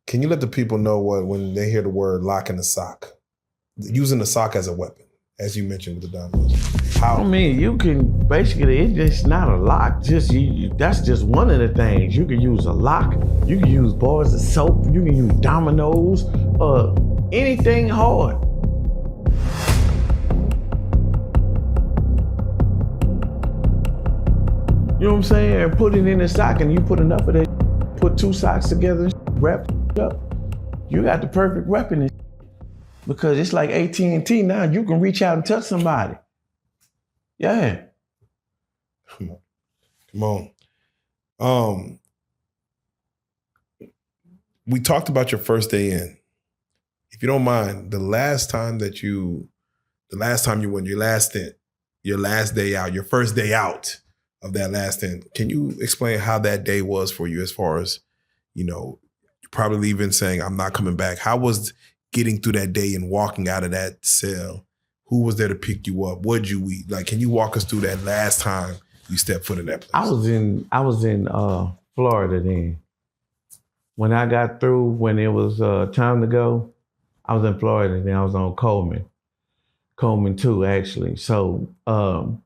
Can you let the people know what when they hear the word lock in the sock, using the sock as a weapon, as you mentioned with the dominoes? How? I mean, you can basically, it's not a lock. Just that's just one of the things. You can use a lock. You can use bars of soap. You can use dominoes. Anything hard. You know what I'm saying? And put it in a sock, and you put enough of that. Put 2 socks together, wrap it up. You got the perfect weapon. Because it's like AT&T now. You can reach out and touch somebody. Yeah. Come on. We talked about your first day in. If you don't mind, the last time you went, your last stint, your last day out, your first day out of that last stint, can you explain how that day was for you as far as, probably leaving saying, I'm not coming back. How was getting through that day and walking out of that cell? Who was there to pick you up? What'd you eat? Like, can you walk us through that last time you stepped foot in that place? I was in Florida then. When I got through, when it was time to go, I was in Florida. Then I was on Coleman 2, actually. So I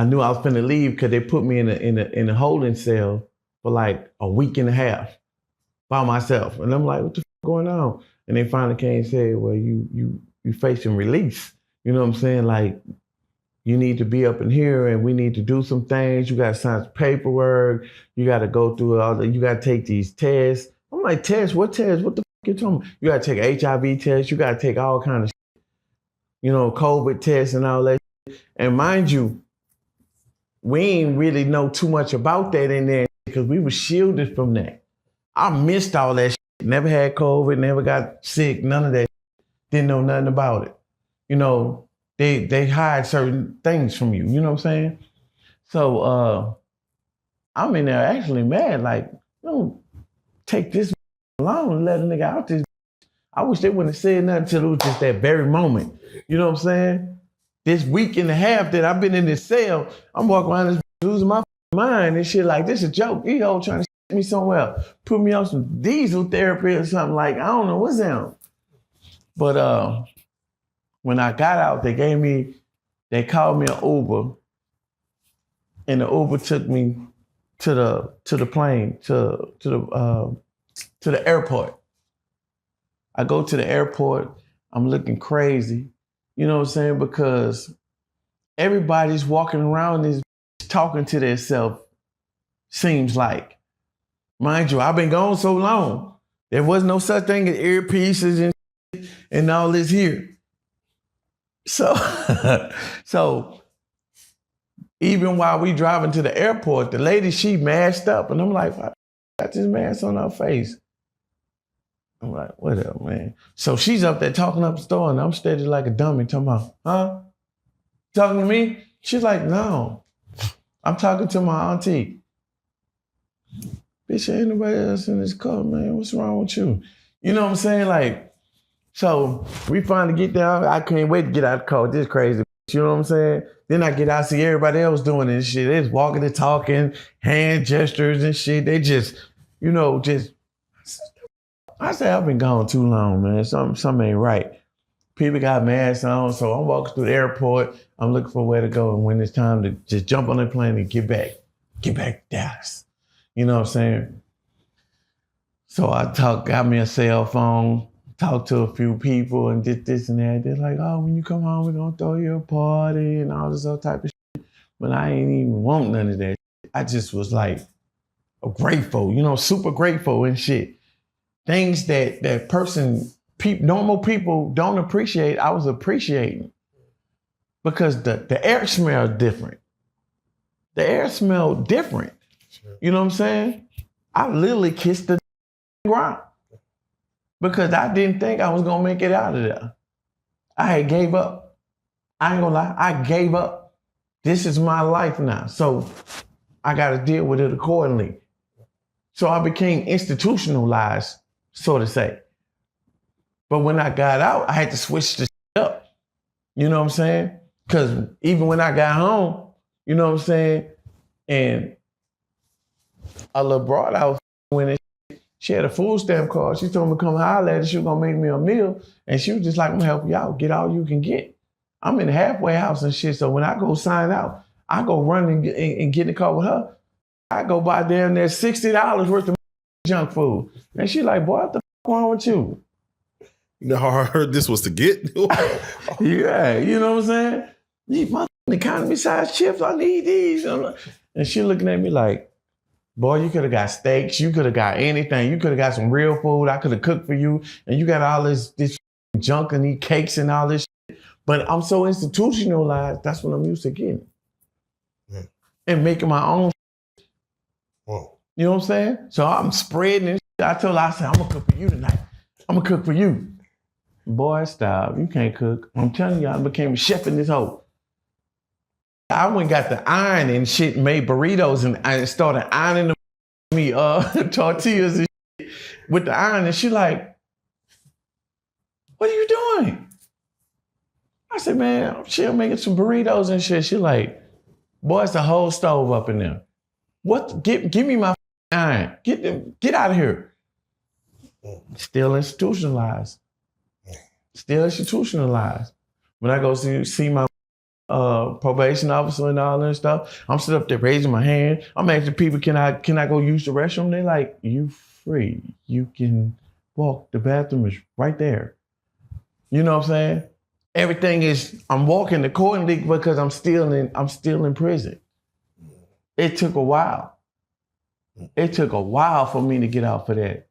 knew I was finna leave because they put me in a holding cell for like a week and a half by myself, and I'm like, what the f going on? And they finally came and said, well, you facing release. You know what I'm saying? Like, you need to be up in here and we need to do some things. You got to sign some paperwork. You got to go through you got to take these tests. I'm like, tests? What tests? What the f you talking about? You got to take an HIV test. You got to take all kind of shit. COVID tests and all that shit. And mind you, we ain't really know too much about that in there because we were shielded from that. I missed all that shit. Never had COVID, never got sick, none of that shit. Didn't know nothing about it. They hide certain things from you, you know what I'm saying? So I'm in there actually mad, like, don't take this long and let a nigga out this. I wish they wouldn't have said nothing until it was just that very moment. You know what I'm saying? This week and a half that I've been in this cell, I'm walking around this losing my mind and shit like, this is a joke. These hoes trying to me somewhere, put me on some diesel therapy or something, like, I don't know what's down. But when I got out, they called me an Uber, and the Uber took me to the plane, to the airport. I go to the airport, I'm looking crazy, you know what I'm saying? Because everybody's walking around this talking to themselves, seems like. Mind you, I've been gone so long. There was no such thing as earpieces and all this here. So even while we driving to the airport, the lady, she masked up, and I'm like, I got this mask on her face. I'm like, whatever, man. So she's up there talking up the store, and I'm steady like a dummy, talking about, huh? Talking to me? She's like, no, I'm talking to my auntie. Bitch, ain't nobody else in this car, man. What's wrong with you? You know what I'm saying? Like, so we finally get down. I can't wait to get out of the car. This crazy, you know what I'm saying? Then I get out, see everybody else doing this shit. They just walking and talking, hand gestures and shit. They just, I said, I've been gone too long, man. Something ain't right. People got masks on, so I'm walking through the airport. I'm looking for where to go. And when it's time to just jump on the plane and get back to Dallas. You know what I'm saying? So I got me a cell phone, talked to a few people and did this and that. They're like, oh, when you come home, we're going to throw you a party and all this other type of shit. But I ain't even want none of that. I just was like grateful, super grateful and shit. Things that normal people don't appreciate, I was appreciating. Because the air smelled different. The air smelled different. You know what I'm saying? I literally kissed the ground because I didn't think I was gonna make it out of there. I had gave up. I ain't gonna lie, I gave up. This is my life now, so I gotta deal with it accordingly. So I became institutionalized, so to say. But when I got out, I had to switch the shit up. You know what I'm saying? Because even when I got home, you know what I'm saying? And a little broad I was with it, She had a food stamp card. She told me to come holler at her. She was gonna make me a meal. And she was just like, I'm gonna help you out. Get all you can get. I'm in the halfway house and shit. So when I go sign out, I go run and get in the car with her. I go buy damn near $60 worth of junk food. And she like, boy, what the fuck wrong with you? You know how I heard this was to get? Yeah, you know what I'm saying? These motherfucking economy size chips, I need these. And she looking at me like, boy, you could have got steaks. You could have got anything. You could have got some real food. I could have cooked for you. And you got all this junk and eat cakes and all this shit. But I'm so institutionalized, that's what I'm used to getting. Mm. And making my own. Whoa. You know what I'm saying? So I'm spreading it. I told her, I said, I'm going to cook for you tonight. I'm going to cook for you. Boy, stop. You can't cook. I'm telling you, I became a chef in this hole. I went and got the iron and shit and made burritos and I started ironing me tortillas and shit with the iron. And she like, what are you doing? I said, man, I'm chill making some burritos and shit. She like, boy, it's a whole stove up in there. What? Give me my iron. Get out of here. Still institutionalized. Still institutionalized. When I go see my probation officer and all that stuff, I'm sitting up there raising my hand. I'm asking people, can I go use the restroom? They're like, you free. You can walk. The bathroom is right there. You know what I'm saying? Everything is, I'm walking accordingly because I'm still in prison. It took a while. It took a while for me to get out for that.